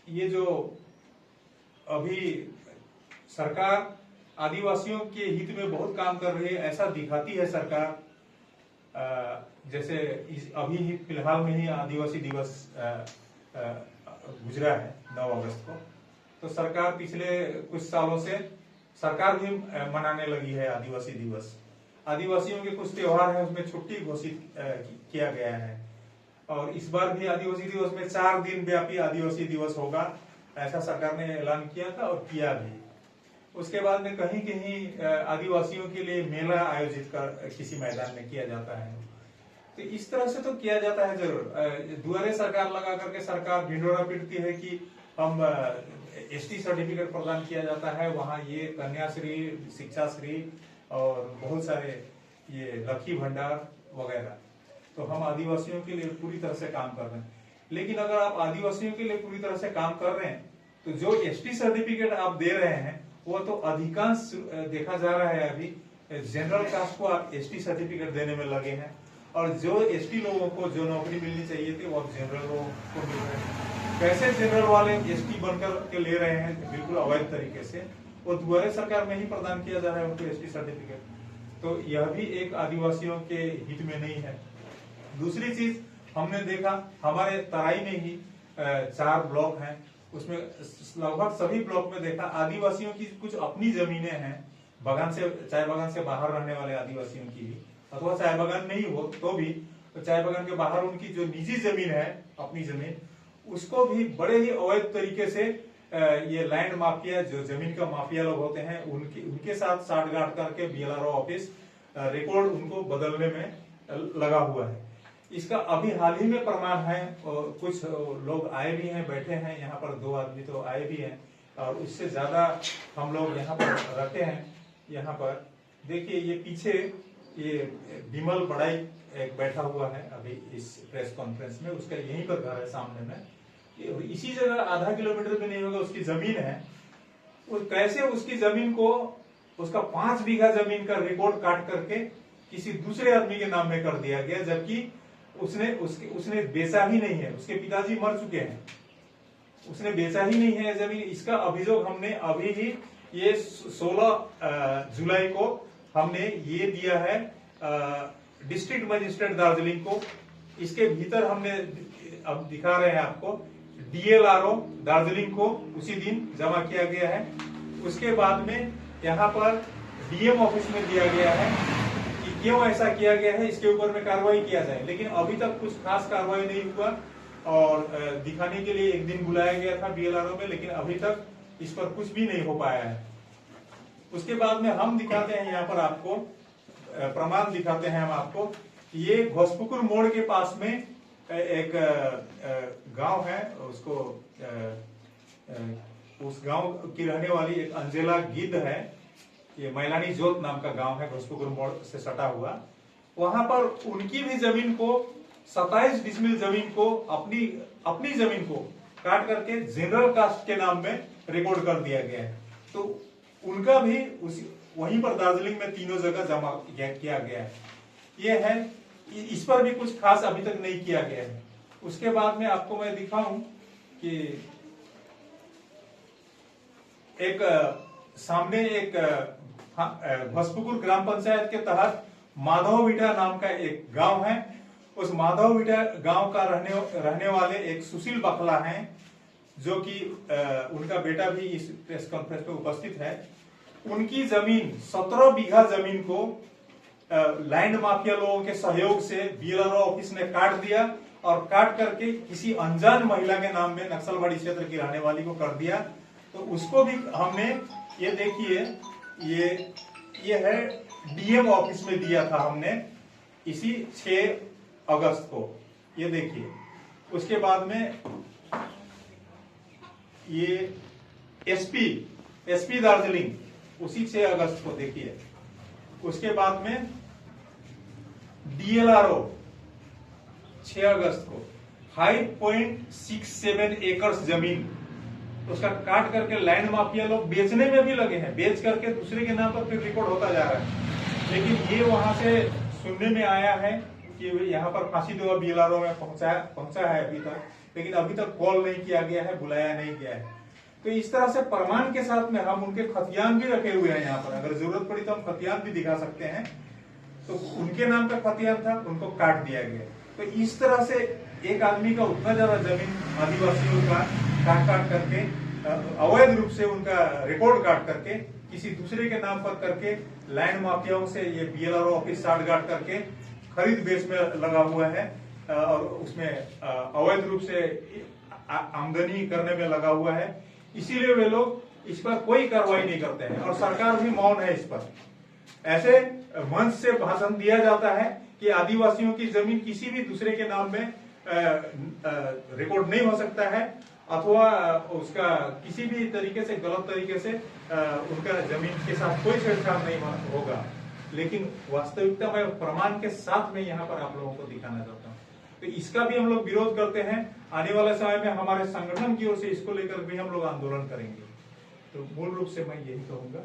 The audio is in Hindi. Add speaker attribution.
Speaker 1: ये जो अभी सरकार आदिवासियों के हित में बहुत काम कर रही है ऐसा दिखाती है सरकार। जैसे अभी ही फिलहाल में ही आदिवासी दिवस गुजरा है 9 अगस्त को, तो सरकार पिछले कुछ सालों से सरकार भी मनाने लगी है आदिवासी दिवस। आदिवासियों के कुछ त्योहार है उसमें छुट्टी घोषित किया गया है, और इस बार भी आदिवासी दिवस में 4 दिन व्यापी आदिवासी दिवस होगा, ऐसा सरकार ने ऐलान किया था और किया भी। उसके बाद में कहीं कहीं आदिवासियों के लिए मेला आयोजित कर किसी मैदान में किया जाता है। तो इस तरह से तो किया जाता है जरूर। दुआरे सरकार लगा करके सरकार ढिंढोरा पीटती है कि हम एसटी सर्टिफिकेट प्रदान किया जाता है, वहाँ ये कन्याश्री, शिक्षाश्री और बहुत सारे ये लकी भंडार वगैरह, तो हम आदिवासियों के लिए पूरी तरह से काम कर रहे हैं। लेकिन अगर आप आदिवासियों के लिए पूरी तरह से काम कर रहे हैं तो जो एसटी सर्टिफिकेट आप दे रहे हैं वो तो अधिकांश देखा जा रहा है अभी जनरल कास्ट को आप एसटी सर्टिफिकेट देने में लगे हैं, और जो एसटी लोगों को जो नौकरी मिलनी चाहिए थी वो जनरल लोगों को मिल रहे हैं। कैसे जनरल वाले एसटी बनकर के ले रहे हैं बिल्कुल अवैध तरीके से, वो दुआरे सरकार में ही प्रदान किया जा रहा है उनको एसटी सर्टिफिकेट। तो यह भी एक आदिवासियों के हित में नहीं है। दूसरी चीज हमने देखा हमारे तराई में ही 4 ब्लॉक हैं, उसमें लगभग सभी ब्लॉक में देखा आदिवासियों की कुछ अपनी जमीनें हैं, बागान से चाय बागान से बाहर रहने वाले आदिवासियों की भी, अथवा चाय बागान नहीं हो तो भी तो चाय बागान के बाहर उनकी जो निजी जमीन है अपनी जमीन, उसको भी बड़े ही अवैध तरीके से ये लैंड माफिया जो जमीन का माफिया लोग होते हैं उनके साथ साठगांठ करके बीएलआरओ ऑफिस रिकॉर्ड उनको बदलने में लगा हुआ है। इसका अभी हाल ही में प्रमाण है, और कुछ लोग आए भी हैं, बैठे हैं यहाँ पर, 2 आदमी तो आए भी हैं, और उससे ज्यादा हम लोग यहाँ पर रखे हैं। यहाँ पर देखिए ये पीछे ये विमल बड़ाई एक बैठा हुआ है अभी इस प्रेस कॉन्फ्रेंस में, उसका यहीं पर घर है सामने में, इसी जगह आधा किलोमीटर भी नहीं होगा उसकी जमीन है। कैसे उसकी जमीन को उसका 5 बीघा जमीन का रिकॉर्ड काट करके किसी दूसरे आदमी के नाम में कर दिया गया, जबकि उसने बेचा ही नहीं है, उसके पिताजी मर चुके हैं, उसने बेचा ही नहीं है जमीन। इसका अभियोग हमने अभी ही ये 16 जुलाई को हमने ये दिया है डिस्ट्रिक्ट मजिस्ट्रेट दार्जिलिंग को। इसके भीतर हमने अब दिखा रहे हैं आपको डीएलआरओ दार्जिलिंग को उसी दिन जमा किया गया है। उसके बाद में यहाँ पर डीएम ऑफिस में दिया गया है कि क्यों ऐसा किया गया है, इसके ऊपर में कार्रवाई किया जाए। लेकिन अभी तक कुछ खास कार्रवाई नहीं हुआ, और दिखाने के लिए एक दिन बुलाया गया था बीएलआरओ में, लेकिन अभी तक इस पर कुछ भी नहीं हो पाया है। उसके बाद में हम दिखाते हैं यहाँ पर आपको प्रमाण दिखाते हैं हम आपको, ये घोसपुकुर मोड़ के पास में एक गांव है, उसको उस गांव की रहने वाली एक अंजेला गिद्ध है, ये मैलानी जोत नाम का गांव है घोसपुकुर मोड़ से सटा हुआ। वहां पर उनकी भी जमीन को 27 डिसमिल जमीन को अपनी जमीन को काट करके जनरल कास्ट के नाम में रिकॉर्ड कर दिया गया है। तो उनका भी वहीं पर दार्जिलिंग में तीनों जगह जमा किया गया है। ये है, इस पर भी कुछ खास अभी तक नहीं किया गया है। उसके बाद में आपको मैं दिखाऊं कि एक सामने एक घोसपुकुर ग्राम पंचायत के तहत माधवविटा नाम का एक गांव है। उस माधवविटा गांव का रहने वाले एक सुशील बखला हैं, जो कि उनका बेटा भी इस प्रेस कॉन्फ्रेंस में उपस्थित है। उनकी जमीन 17 बीघा जमीन को लैंड माफिया लोगों के सहयोग से बीएलआरओ ऑफिस ने काट दिया, और काट करके किसी अनजान महिला के नाम में नक्सलवाड़ी क्षेत्र की रहने वाली को कर दिया। तो उसको भी हमने, ये देखिए ये है डीएम ऑफिस में दिया था हमने इसी 6 अगस्त को, ये देखिए। उसके बाद में ये एसपी दार्जिलिंग उसी 6 अगस्त को देखिए। उसके बाद में डीएलआरओ 6 अगस्त को 5.67 एकड़ जमीन उसका काट करके लैंड माफिया लोग बेचने में भी लगे हैं, बेच करके दूसरे के नाम पर फिर रिकॉर्ड होता जा रहा है। लेकिन ये वहां से सुनने में आया है कि यहाँ पर फांसी देवा बीएलआरओ में पहुंचा है अभी तक, लेकिन अभी तक कॉल नहीं किया गया है, बुलाया नहीं गया है। तो इस तरह से प्रमाण के साथ में हम उनके खतियान भी रखे हुए हैं यहाँ पर, अगर जरूरत पड़ी तो हम खतियान भी दिखा सकते हैं। तो उनके नाम का खतियान था, उनको काट दिया गया। तो इस तरह से एक आदमी का उतना ज्यादा जमीन आदिवासियों का काट करके, अवैध रूप से उनका रिकॉर्ड काट करके किसी दूसरे के नाम पर करके, लैंड माफियाओं से ये BLRO ऑफिस साठगांठ करके खरीद बेच में लगा हुआ है और उसमें अवैध रूप से आमदनी करने में लगा हुआ है। इसीलिए वे लोग इस पर कोई कार्रवाई नहीं करते हैं और सरकार भी मौन है इस पर। ऐसे मंच से भाषण दिया जाता है कि आदिवासियों की जमीन किसी भी दूसरे के नाम में रिकॉर्ड नहीं हो सकता है अथवा उसका किसी भी तरीके से, गलत तरीके से उनका जमीन के साथ कोई छेड़छाड़ नहीं होगा। लेकिन वास्तविकता में प्रमाण के साथ में यहाँ पर आप लोगों को दिखाना चाहता हूँ। तो इसका भी हम लोग विरोध करते हैं। आने वाले समय में हमारे संगठन की ओर से इसको लेकर भी हम लोग आंदोलन करेंगे। तो मूल रूप से मैं यही कहूंगा।